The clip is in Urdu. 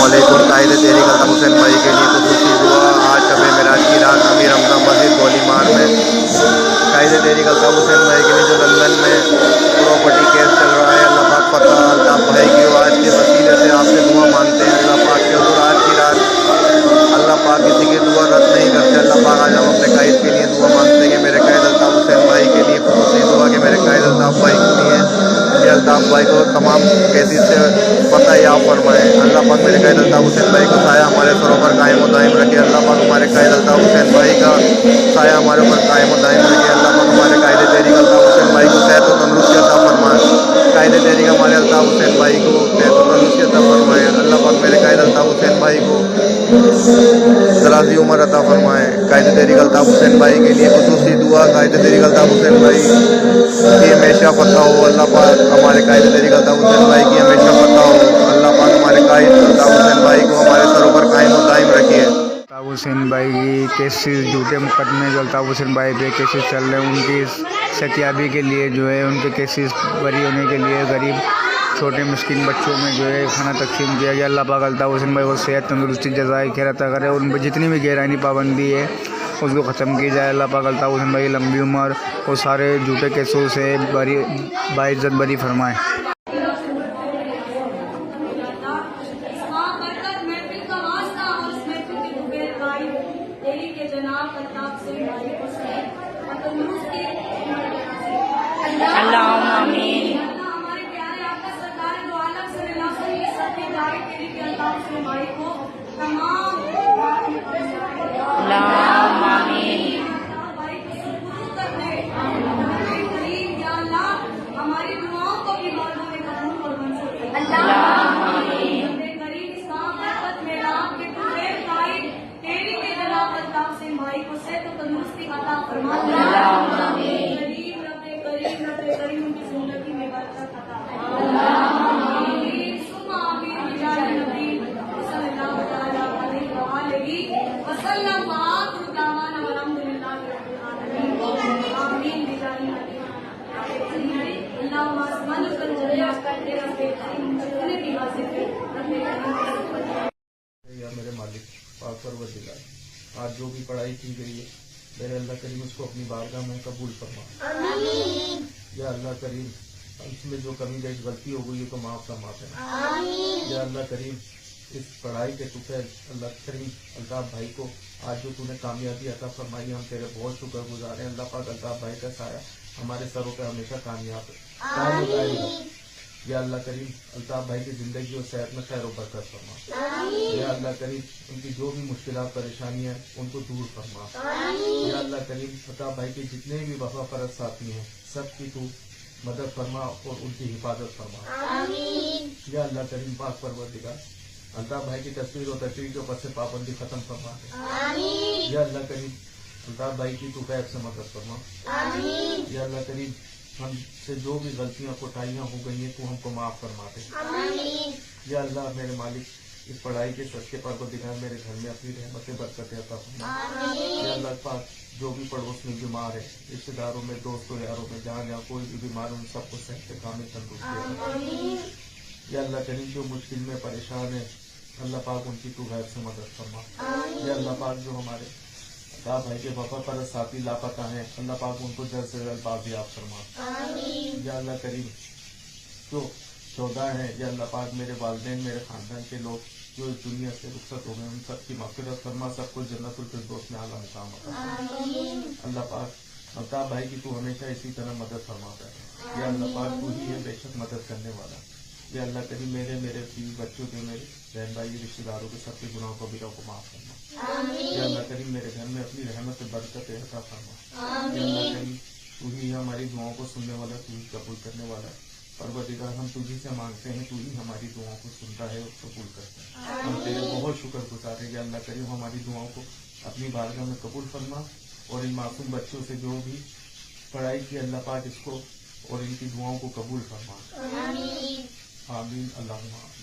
علیکم. قائد تحریک الطاف حسین بھائی کے لیے خصوصی دعا. آج شب معراج کی رات امیر حمزہ مسجد گولی مار میں قائد تحریک الطاف حسین بھائی کے لیے جو لندن میں پراپرٹی کیس چل رہا ہے، اللہ پاک فتح الطاف بھائی کی ہو. آج کے وسیلے سے آپ سے دعا مانگتے ہیں اللہ پاک کے حضور. آج کی رات اللہ پاک کسی کی دعا رد نہیں کرتے. اللہ پاک آج ہم اپنے قائد کے لیے دعا مانگتے ہیں کہ میرے قائد الطاف حسین بھائی کے لیے خصوصی دعا کہ میرے قائد الطاف بھائی کے لیے یہ الطاف بھائی کو تمام کیسز سے فتح یاب فرمائیں. اللہ پاک میرے قائد الطاف حسین بھائی کو سایہ ہمارے سروں پر قائم و دائم رکھے. اللہ پاک ہمارے قائد الطاف حسین بھائی کا سایہ ہمارے اوپر قائم و دائم رکھے. اللہ پاک ہمارے قائد تحریک الطاف حسین بھائی کو صحت و تندرستی عطا فرمائے. قائد تحریک ہمارے الطاف حسین بھائی کو صحت و تندرستی عطا فرمائے. اللہ پاک میرے قائد الطاف حسین بھائی کو درازی عمر عطا فرمائے. قائد تحریک الطاف حسین بھائی کے لیے خصوصی دعا. قائد تحریک الطاف حسین بھائی کی ہمیشہ فتح ہو. اللہ پاک ہمارے قائد تحریک الطاف حسین بھائی کی ہمیشہ فتح ہو. اللہ پاک ہمارے قائد الطاف حسین بھائی کو ہمارے سروں پر قائم و دائم رکھیے. الطاف حسین بھائی کی کیسز جھوٹے مقدمے جو الطاف حسین بھائی پہ کیسز چل رہے ہیں، ان کی ستیابی کے لیے جو ہے ان کے کیسز بری ہونے کے لیے غریب چھوٹے مسکین بچوں میں جو ہے کھانا تقسیم کیا گیا. اللہ پاک الطاف حسین بھائی کو صحت تندرستی جزائے خیر عطا کرے اور ان پہ جتنی بھی غیرانی پابندی ہے اس کو ختم کی جائے. اللہ پاک الطاف حسین بھائی لمبی عمر اور سارے جھوٹے کیسوں سے باعزت بری فرمائے. اللہم آمین. اللہم آمین. ہماری دعاؤں کو بھی مولا نے قبول اور منظور کیا. اللہم آمین. غریب اسلام محبت میں آپ کے پورے قائد تیری کے جناب الطاف حسین بھائی کو صحت و تندرستی عطا فرما. اللہم آمین. غریب رب کریم ان کی زندگی میں برکت عطا فرما. اللہم آمین. ثم آمین بجاہ نبی صلی اللہ تعالی علیہ وآلہ وسلم. وآخر دعوانا والحمدللہ رب العالمین. آمین بجاہ نبی. اللہم آسمان کل جلیا کرتے رب کریم جتنے بھی حاضر ہیں رب کریم. یا میرے مالک پاک پروردگار، آج جو بھی پڑھائی کی گئی ہے میرے اللہ کریم اس کو اپنی بارگاہ میں قبول فرما. آمین. یا اللہ کریم اس میں جو کمی بیش غلطی ہو گئی ہے تو معاف فرما دینا. آمین. یا اللہ کریم اس پڑھائی کے تو اللہ کریم الطاف بھائی کو آج جو تو نے کامیابی عطا فرمائی ہم تیرے بہت شکر گزار ہیں. اللہ پاک الطاف بھائی کا سایہ ہمارے سروں پہ ہمیشہ کامیاب ہے. یا اللہ کریم الطاف بھائی کی زندگی اور صحت میں خیر و برکت فرما. یا اللہ کریم ان کی جو بھی مشکلات پریشانی ہیں ان کو دور فرما. یا اللہ کریم الطاف بھائی کے جتنے بھی وفا پرست ساتھی ہیں سب کی تو مدد فرما اور ان کی حفاظت فرما. یا اللہ کریم پاک پروردگار الطاف بھائی کی تصویر و تشریح کے اوپر سے پابندی ختم فرما دے. یا اللہ کریم الطاف بھائی کی تو غیب سے مدد فرما. یا اللہ کریم ہم سے جو بھی غلطیاں کوتاہیاں ہو گئی ہیں تو ہم کو معاف فرما دے. یا اللہ میرے مالک اس پڑھائی کے صدقے پروردگار میرے گھر میں اپنی رحمت برکت عطا فرما. یا اللہ پاک جو بھی پڑوس میں بیمار ہے، رشتے داروں میں، دوستوں یاروں میں، جہاں جہاں کوئی بھی بیمار ہے ان سب کو صحت کامل تندرستی عطا فرما. یا اللہ کریم جو مشکل میں پریشان ہے اللہ پاک ان کی تو غیب سے مدد فرما. یا اللہ پاک جو ہمارے الطاف بھائی کے وفا پرست ساتھی لاپتہ ہیں اللہ پاک ان کو جلد سے جلد بازیاب فرما. یا اللہ کریم جو شہداء ہیں یا اللہ پاک میرے والدین میرے خاندان کے لوگ جو اس دنیا سے رخصت ہو گئے ان سب کی مغفرت فرما، سب کو جنت الفردوس میں اعلیٰ مقام عطا فرما. اللہ پاک الطاف بھائی کی تو ہمیشہ اسی طرح مدد فرماتا ہے. یا اللہ پاک تو ہی ہے بے شک مدد کرنے والا. یا اللہ کریم میرے بیوی بچوں کے، میرے بہن بھائی رشتے داروں کے سب کے گناہوں کو بھی کو معاف کرنا. یا اللہ کریم میرے گھر میں اپنی رحمت برکت عطا فرما. یا اللہ کریم تو ہی ہماری دعاؤں کو سننے والا، تو ہی قبول کرنے والا. پروردگار ہم تجھی سے مانگتے ہیں، تو ہی ہماری دعاؤں کو سنتا ہے اور قبول کرتا ہے. ہم تیرے بہت شکر گزار ہیں. یا اللہ کریم ہماری دعاؤں کو اپنی بارگاہ میں قبول فرما اور ان معصوم بچوں سے جو بھی پڑھائی کی اللہ پاک اس کو اور ان کی دعاؤں کو قبول فرما. آمین. اللہم آمین.